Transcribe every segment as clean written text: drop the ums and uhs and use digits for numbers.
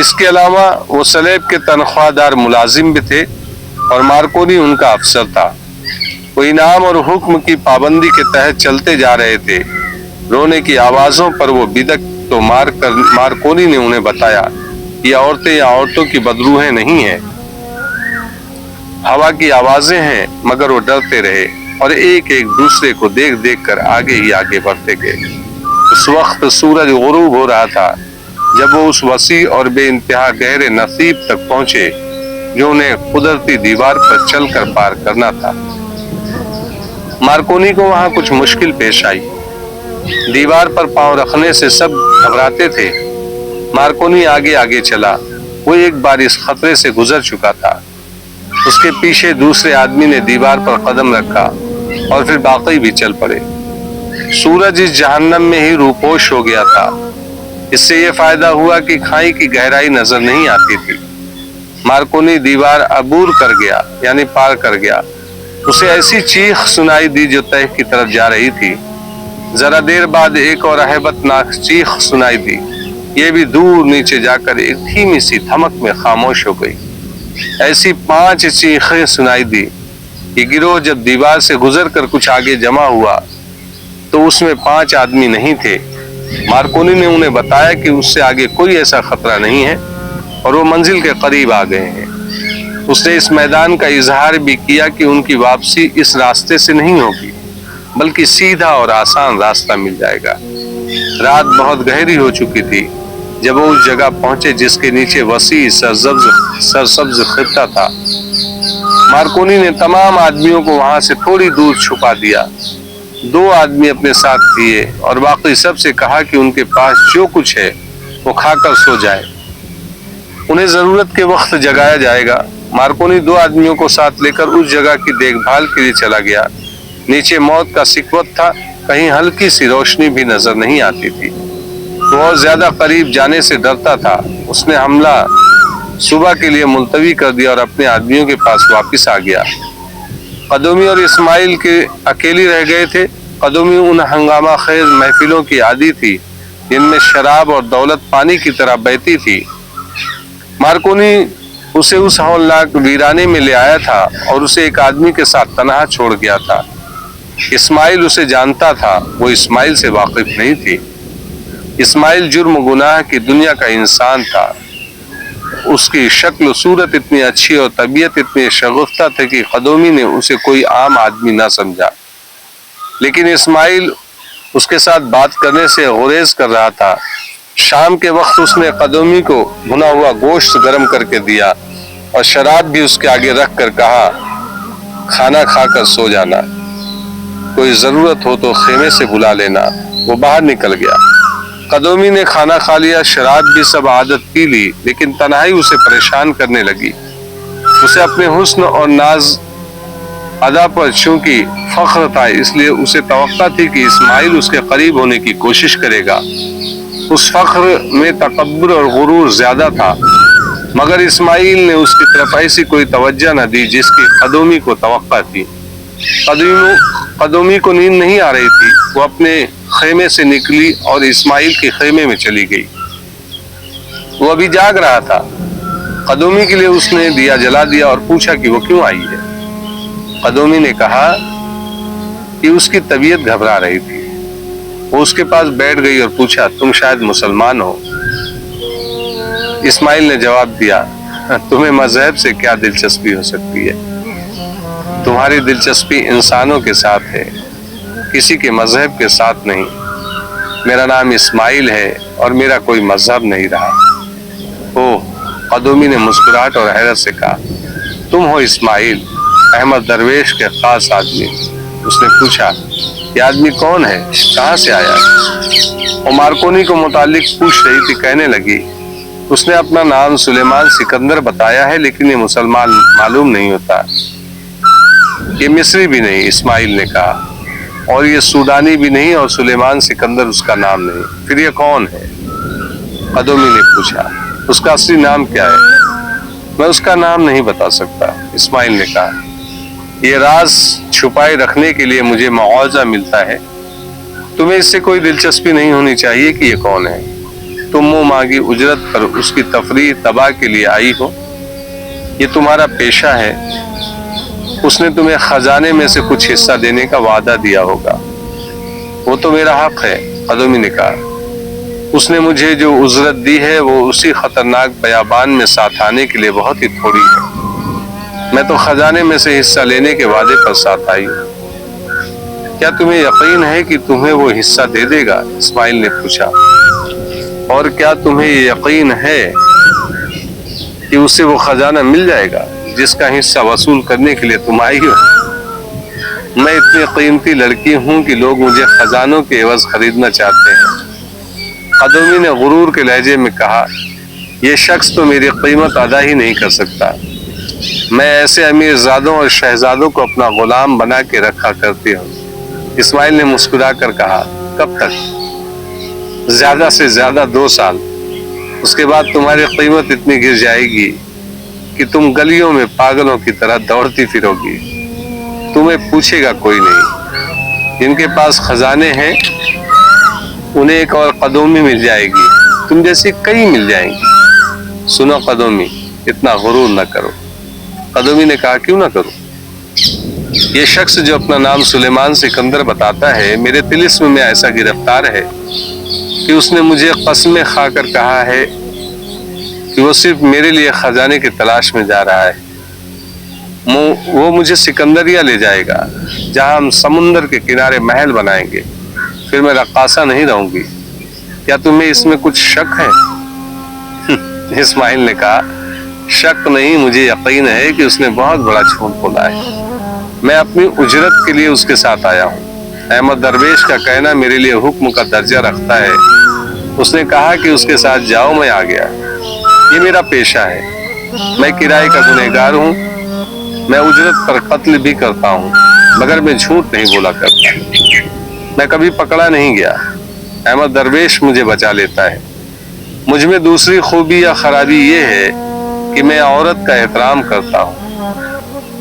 اس کے علاوہ وہ سلیب کے تنخواہ دار ملازم بھی تھے اور مارکونی ان کا افسر تھا۔ وہ انعام اور حکم کی پابندی کے تحت چلتے جا رہے تھے۔ رونے کی آوازوں پر وہ بدک تو مارکونی نے انہیں بتایا یہ عورتیں یا عورتوں کی بدروہیں نہیں ہیں، ہوا کی آوازیں ہیں، مگر وہ ڈرتے رہے اور ایک ایک دوسرے کو دیکھ دیکھ کر آگے ہی آگے بڑھتے گئے۔ اس وقت سورج غروب ہو رہا تھا جب وہ اس وسیع اور بے انتہا گہرے نصیب تک پہنچے جو انہیں قدرتی دیوار پر چل کر پار کرنا تھا۔ مارکونی کو وہاں کچھ مشکل پیش آئی۔ دیوار پر پاؤں رکھنے سے سب گھبراتے تھے۔ مارکونی آگے آگے چلا۔ وہ ایک بار اس خطرے سے گزر چکا تھا۔ اس کے پیچھے دوسرے آدمی نے دیوار پر قدم رکھا اور پھر باقی بھی چل پڑے۔ سورج اس جہنم میں ہی روپوش ہو گیا تھا۔ اس سے یہ فائدہ ہوا کہ کھائی کی گہرائی نظر نہیں آتی تھی۔ مارکونی دیوار عبور کر گیا یعنی پار کر گیا۔ اسے ایسی چیخ سنائی دی جو تہہ کی طرف جا رہی تھی۔ ذرا دیر بعد ایک اور ہیبت ناک چیخ سنائی دی۔ یہ بھی دور نیچے جا کر ایک دھیمی سی دھمک میں خاموش ہو گئی۔ ایسی 5 چیخیں سنائی دی۔ یہ گروہ جب دیوار سے گزر کر کچھ آگے جمع ہوا تو اس میں 5 آدمی نہیں تھے۔ مارکونی نے انہیں بتایا کہ اس سے آگے کوئی ایسا خطرہ نہیں ہے اور وہ منزل کے قریب آ گئے ہیں۔ اس نے اس میدان کا اظہار بھی کیا کہ ان کی واپسی اس راستے سے نہیں ہوگی بلکہ سیدھا اور آسان راستہ مل جائے گا۔ رات بہت گہری ہو چکی تھی جب وہ اس جگہ پہنچے جس کے نیچے وسیع سرسبز خطہ تھا۔ مارکونی نے تمام آدمیوں کو وہاں سے تھوڑی دور چھپا دیا۔ 2 آدمی اپنے ساتھ کیے اور باقی سب سے کہا کہ ان کے پاس جو کچھ ہے وہ کھا کر سو جائے، انہیں ضرورت کے وقت جگایا جائے گا۔ مارکونی 2 آدمیوں کو ساتھ لے کر اس جگہ کی دیکھ بھال کے لیے چلا گیا۔ نیچے موت کا سکوت تھا، کہیں ہلکی سی روشنی بھی نظر نہیں آتی تھی۔ وہ اور زیادہ قریب جانے سے ڈرتا تھا۔ اس نے حملہ صبح کے لیے ملتوی کر دیا اور اپنے آدمیوں کے پاس واپس آ گیا۔ قدومی اور اسماعیل کے اکیلی رہ گئے تھے۔ قدومی ان ہنگامہ خیز محفلوں کی عادی تھی جن میں شراب اور دولت پانی کی طرح بہتی تھی۔ مارکونی اسے اس ہولناک ویرانے میں لے آیا تھا اور اسے ایک آدمی کے ساتھ تنہا چھوڑ گیا تھا۔ اسماعیل اسے جانتا تھا، وہ اسماعیل سے واقف نہیں تھی۔ اسماعیل جرم و گناہ کی دنیا کا انسان تھا۔ اس کی شکل و صورت اتنی اچھی اور طبیعت اتنی شگفتہ تھی کہ قدومی نے اسے کوئی عام آدمی نہ سمجھا، لیکن اسماعیل اس کے ساتھ بات کرنے سے گریز کر رہا تھا۔ شام کے وقت اس نے قدومی کو بھنا ہوا گوشت گرم کر کے دیا اور شراب بھی اس کے آگے رکھ کر کہا کھانا کھا کر سو جانا، کوئی ضرورت ہو تو خیمے سے بلا لینا۔ وہ باہر نکل گیا۔ قدومی نے کھانا کھا لیا، شراب بھی سب عادت پی لی، لیکن تنہائی اسے پریشان کرنے لگی۔ اسے اپنے حسن اور ناز ادا پر چونکہ فخر تھا، اس لیے اسے توقع تھی کہ اسماعیل اس کے قریب ہونے کی کوشش کرے گا۔ اس فخر میں تکبر اور غرور زیادہ تھا، مگر اسماعیل نے اس کی طرف ایسی کوئی توجہ نہ دی جس کی قدومی کو توقع تھی۔ قدومی کو نیند نہیں آ رہی تھی۔ وہ اپنے خیمے سے نکلی اور اسماعیل کے خیمے میں چلی گئی۔ وہ ابھی جاگ رہا تھا۔ قدومی کے لیے اس نے دیا جلا دیا اور پوچھا کہ وہ کیوں آئی ہے۔ قدومی نے کہا کہ اس کی طبیعت گھبرا رہی تھی۔ وہ اس کے پاس بیٹھ گئی اور پوچھا تم شاید مسلمان ہو۔ اسماعیل نے جواب دیا تمہیں مذہب سے کیا دلچسپی ہو سکتی ہے؟ تمہاری دلچسپی انسانوں کے ساتھ ہے، کسی کے مذہب کے ساتھ نہیں۔ میرا نام اسماعیل ہے اور میرا کوئی مذہب نہیں رہا۔ قدومی نے مسکراہٹ اور حیرت سے کہا تم ہو اسماعیل، احمد درویش کے خاص آدمی۔ اس نے پوچھا یہ آدمی کون ہے، کہاں سے آیا ہے؟ وہ مارکونی کو متعلق پوچھ رہی تھی، کہنے لگی اس نے اپنا نام سلیمان سکندر بتایا ہے، لیکن یہ مسلمان معلوم نہیں ہوتا۔ یہ مصری بھی نہیں، اسماعیل نے کہا، اور یہ سودانی بھی نہیں، اور سلیمان سکندر اس کا نام نہیں۔ پھر یہ کون ہے؟ قدومی نے پوچھا اس کا اصلی نام کیا ہے؟ میں اس کا نام نہیں بتا سکتا، اسماعیل نے کہا۔ یہ راز چھپائے رکھنے کے لیے مجھے معاوضہ ملتا ہے۔ تمہیں اس سے کوئی دلچسپی نہیں ہونی چاہیے کہ یہ کون ہے۔ تم منہ مانگی اجرت پر اس کی تفریح تباہ کے لیے آئی ہو؟ یہ تمہارا پیشہ ہے، اس نے تمہیں خزانے میں سے کچھ حصہ دینے کا وعدہ دیا ہوگا۔ وہ تو میرا حق ہے، قدومی نے کہا، اس نے مجھے جو اجرت دی ہے وہ اسی خطرناک بیابان میں ساتھ آنے کے لیے بہت ہی تھوڑی ہے، میں تو خزانے میں سے حصہ لینے کے وعدے پر ساتھ آئی ہوں۔ کیا تمہیں یقین ہے کہ تمہیں وہ حصہ دے دے گا؟ اسماعیل نے پوچھا۔ اور کیا تمہیں یہ یقین ہے کہ اسے وہ خزانہ مل جائے گا جس کا حصہ وصول کرنے کے لیے تم آئی ہو؟ میں اتنی قیمتی لڑکی ہوں کہ لوگ مجھے خزانوں کے عوض خریدنا چاہتے ہیں۔ قدومی نے غرور کے لہجے میں کہا، یہ شخص تو میری قیمت ادا ہی نہیں کر سکتا، میں ایسے امیر زادوں اور شہزادوں کو اپنا غلام بنا کے رکھا کرتی ہوں۔ اسماعیل نے مسکرا کر کہا، کب تک؟ زیادہ سے زیادہ 2 سال، اس کے بعد تمہاری قیمت اتنی گر جائے گی کہ تم گلیوں میں پاگلوں کی طرح دوڑتی پھرو گی، تمہیں پوچھے گا کوئی نہیں۔ جن کے پاس خزانے ہیں انہیں ایک اور قدومی مل جائے گی، تم جیسی کئی مل جائیں گی۔ سنو قدومی، اتنا غرور نہ کرو۔ قدومی نے کہا، کیوں نہ کروں؟ یہ شخص جو اپنا نام سلیمان سکندر بتاتا ہے، میرے طلسم میں ایسا گرفتار ہے کہ اس نے مجھے قسمیں کھا کر کہا ہے کہ وہ صرف میرے لیے خزانے کی تلاش میں جا رہا ہے۔ وہ مجھے سکندریہ لے جائے گا جہاں ہم سمندر کے کنارے محل بنائیں گے، پھر میں رقاصہ نہیں رہوں گی۔ کیا تمہیں اس میں کچھ شک ہے؟ اسماعیل نے کہا، شک نہیں، مجھے یقین ہے کہ اس نے بہت بڑا جھوٹ بولا ہے، میں اپنی اجرت کے لیے اس کے ساتھ آیا ہوں۔ احمد درویش کا کہنا میرے لیے حکم کا درجہ رکھتا ہے، اس نے کہا کہ اس کے ساتھ جاؤ، میں آ گیا۔ یہ میرا پیشہ ہے، میں کرائے کا گنہگار ہوں، میں اجرت پر قتل بھی کرتا ہوں مگر میں جھوٹ نہیں بولا کرتا، میں کبھی پکڑا نہیں گیا۔ احمد درویش مجھے بچا لیتا ہے۔ مجھ میں دوسری خوبی یا خرابی یہ ہے کہ میں عورت کا احترام کرتا ہوں۔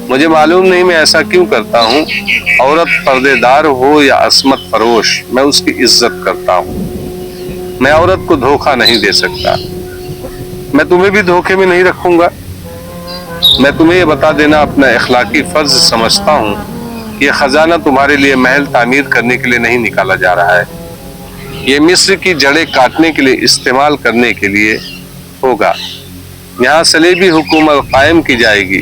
مجھے معلوم نہیں میں ایسا کیوں کرتا ہوں، عورت پردے دار ہو یا عصمت فروش، میں اس کی عزت کرتا ہوں۔ میں عورت کو دھوکہ نہیں دے سکتا، میں تمہیں بھی دھوکے میں نہیں رکھوں گا۔ میں تمہیں یہ بتا دینا اپنا اخلاقی فرض سمجھتا ہوں کہ یہ خزانہ تمہارے لیے محل تعمیر کرنے کے لیے نہیں نکالا جا رہا ہے، یہ مصر کی جڑیں کاٹنے کے لیے استعمال کرنے کے لیے ہوگا۔ یہاں صلیبی حکومت قائم کی جائے گی،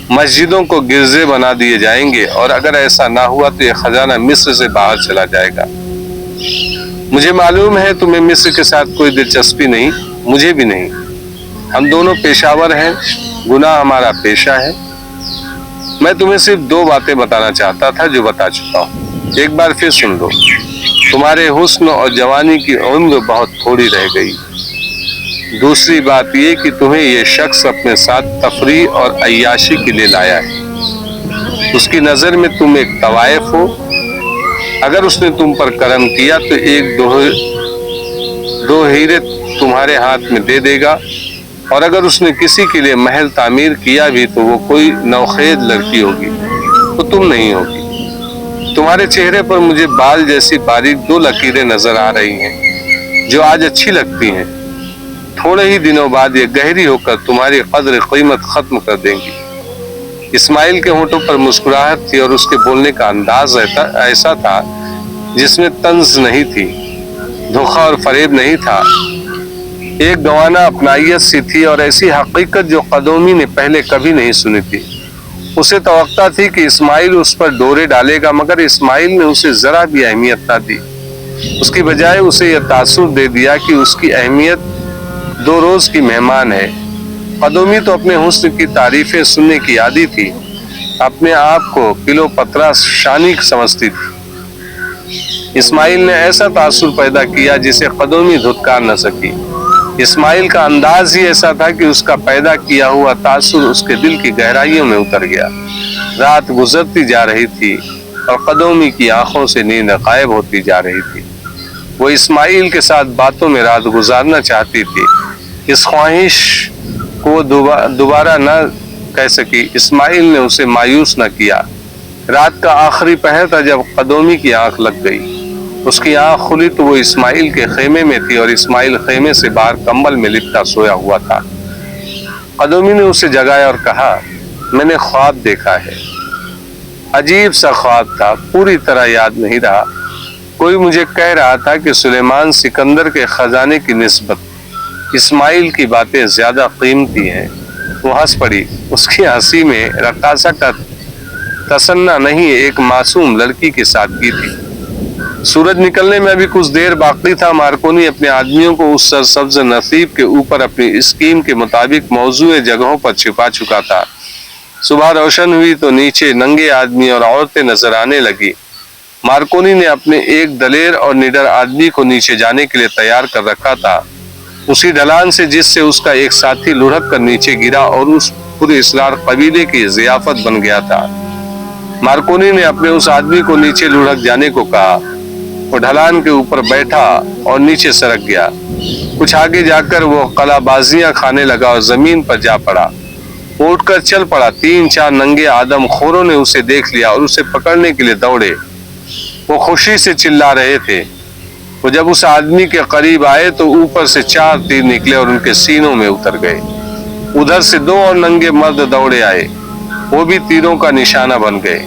مسجدوں کو گرجے بنا دیے جائیں گے، اور اگر ایسا نہ ہوا تو یہ خزانہ مصر سے باہر چلا جائے گا۔ مجھے معلوم ہے تمہیں مصر کے ساتھ کوئی دلچسپی نہیں، مجھے بھی نہیں، ہم دونوں پیشاور ہیں، گناہ ہمارا پیشہ ہے۔ میں تمہیں صرف 2 باتیں بتانا چاہتا تھا جو بتا چکا ہوں، ایک بار پھر سن لو۔ تمہارے حسن اور جوانی کی عمر بہت تھوڑی رہ گئی۔ دوسری بات یہ کہ تمہیں یہ شخص اپنے ساتھ تفریح اور عیاشی کے لیے لایا ہے، اس کی نظر میں تم ایک طوائف ہو۔ اگر اس نے تم پر کرم کیا تو ایک دو ہیرے تمہارے ہاتھ میں دے دے گا، اور اگر اس نے کسی کے لیے محل تعمیر کیا بھی تو وہ کوئی نوخیز لڑکی ہوگی، تو تم نہیں ہوگی۔ تمہارے چہرے پر مجھے بال جیسی باریک 2 لکیریں نظر آ رہی ہیں جو آج اچھی لگتی ہیں، تھوڑے ہی دنوں بعد یہ گہری ہو کر تمہاری قدر قیمت ختم کر دیں گی۔ اسماعیل کے ہونٹوں پر مسکراہٹ تھی اور اس کے بولنے کا انداز ایسا تھا جس میں طنز نہیں تھی، دھوکہ اور فریب نہیں تھا، ایک گوانہ اپنائیت سی تھی، اور ایسی حقیقت جو قدومی نے پہلے کبھی نہیں سنی تھی۔ اسے توقع تھی کہ اسماعیل اس پر ڈورے ڈالے گا، مگر اسماعیل نے اسے ذرا بھی اہمیت نہ دی، اس کی بجائے اسے یہ تاثر دے دیا کہ اس کی اہمیت 2 روز کی مہمان ہے۔ قدومی تو اپنے حسن کی تعریفیں سننے کی عادی تھی، اپنے آپ کو کلو پترا شانی سمجھتی تھی۔ اسماعیل نے ایسا تاثر پیدا کیا جسے قدومی دھتکار نہ سکی۔ اسماعیل کا انداز ہی ایسا تھا کہ اس کا پیدا کیا ہوا تاثر اس کے دل کی گہرائیوں میں اتر گیا۔ رات گزرتی جا رہی تھی اور قدومی کی آنکھوں سے نیند غائب ہوتی جا رہی تھی۔ وہ اسماعیل کے ساتھ باتوں میں رات گزارنا چاہتی تھی، اس خواہش کو وہ دوبارہ نہ کہہ سکی۔ اسماعیل نے اسے مایوس نہ کیا۔ رات کا آخری پہر تھا جب قدومی کی آنکھ لگ گئی۔ اس کی آنکھ کھلی تو وہ اسماعیل کے خیمے میں تھی اور اسماعیل خیمے سے باہر کمبل میں لپٹا سویا ہوا تھا۔ قدومی نے اسے جگایا اور کہا، میں نے خواب دیکھا ہے۔ عجیب سا خواب تھا، پوری طرح یاد نہیں رہا۔ کوئی مجھے کہہ رہا تھا کہ سلیمان سکندر کے خزانے کی نسبت اسماعیل کی باتیں زیادہ قیمتی ہیں۔ وہ ہنس پڑی۔ اس کی ہنسی میں رقاصہ کا تسنا نہیں، ایک معصوم لڑکی کی سادگی تھی۔ سورج نکلنے میں ابھی کچھ دیر باقی تھا۔ مارکونی اپنے آدمیوں کو اس سرسبز نصیب کے اوپر اپنی اسکیم کے مطابق موضوع جگہوں پر چھپا چکا تھا۔ صبح روشن ہوئی تو نیچے ننگے آدمی اور عورتیں نظر آنے لگی۔ مارکونی نے اپنے ایک دلیر اور نڈر آدمی کو نیچے جانے کے لیے تیار کر رکھا تھا، اسی ڈھلان سے جس سے اس کا ایک ساتھی لڑھک کر نیچے گرا اور اس پورے اسرار قبیلے کی ضیافت بن گیا تھا۔ مارکونی نے اپنے اس آدمی کو نیچے لڑھک جانے کو کہا۔ وہ ڈھلان کے اوپر بیٹھا اور نیچے سرک گیا۔ کچھ آگے جا کر وہ قلع بازیاں کھانے لگا اور زمین پر جا پڑا۔ وہ اٹھ کر چل پڑا۔ 3-4 ننگے آدم خوروں نے اسے دیکھ لیا اور اسے پکڑنے کے لیے دوڑے۔ وہ خوشی سے چلا رہے تھے۔ وہ جب اس آدمی کے قریب آئے تو اوپر سے 4 تیر نکلے اور ان کے سینوں میں اتر گئے۔ ادھر سے 2 اور ننگے مرد دوڑے آئے، وہ بھی تیروں کا نشانہ بن گئے۔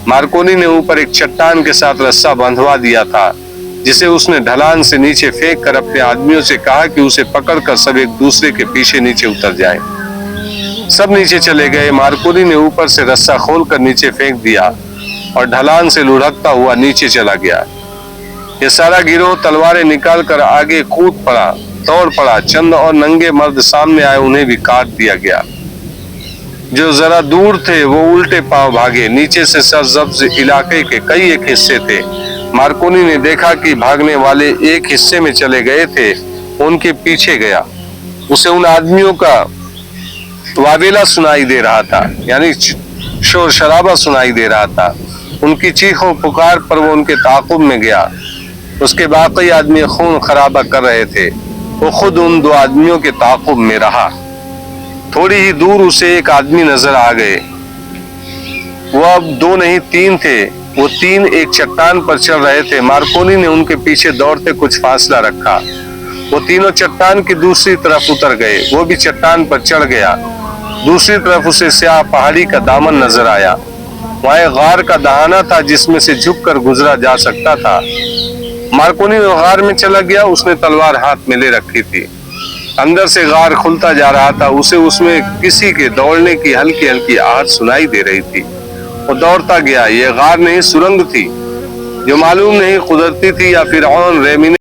مارکونی نے اوپر ایک چٹان کے ساتھ رسا بندھوا دیا تھا، جسے اس نے ڈھلان سے نیچے پھینک کر اپنے آدمیوں سے کہا کہ اسے پکڑ کر سب ایک دوسرے کے پیچھے نیچے اتر جائیں۔ سب نیچے چلے گئے۔ مارکونی نے اوپر سے رسا کھول کر نیچے پھینک دیا اور ڈھلان سے لڑھکتا ہوا نیچے چلا گیا۔ یہ سارا گروہ تلواریں نکال کر آگے کود پڑا، دوڑ پڑا۔ چند اور ننگے مرد سامنے آئے، انہیں بھی کاٹ دیا گیا۔ جو ذرا دور تھے وہ الٹے پاؤں بھاگے۔ نیچے سے سرسبز علاقے کے کئی ایک حصے تھے۔ مارکونی نے دیکھا کہ بھاگنے والے ایک حصے میں چلے گئے تھے، ان کے پیچھے گیا۔ اسے ان آدمیوں کا واویلا سنائی دے رہا تھا، یعنی شور شرابہ سنائی دے رہا تھا۔ ان کی چیخ و پکار پر وہ ان کے تعاقب میں گیا۔ اس کے باقی آدمی خون خرابہ کر رہے تھے۔ وہ خود ان 2 آدمیوں کے تعاقب میں رہا۔ تھوڑی ہی دور اسے ایک آدمی نظر آ گئے۔ وہ اب 2 نہیں 3 تھے۔ وہ 3 ایک چٹان پر چڑھ رہے تھے۔ مارکونی نے ان کے پیچھے دوڑتے کچھ فاصلہ رکھا۔ وہ تینوں چٹان کی دوسری طرف اتر گئے۔ وہ بھی چٹان پر چڑھ گیا۔ دوسری طرف اسے سیاہ پہاڑی کا دامن نظر آیا۔ وہاں ایک غار کا دہانہ تھا جس میں سے جھک کر گزرا جا سکتا تھا۔ مارکونی غار میں چلا گیا۔ اس نے تلوار ہاتھ میں لے رکھی تھی۔ اندر سے غار کھلتا جا رہا تھا۔ اسے اس میں کسی کے دوڑنے کی ہلکی ہلکی آہٹ سنائی دے رہی تھی۔ وہ دوڑتا گیا۔ یہ غار نہیں، سرنگ تھی، جو معلوم نہیں قدرتی تھی یا فرعون ریمی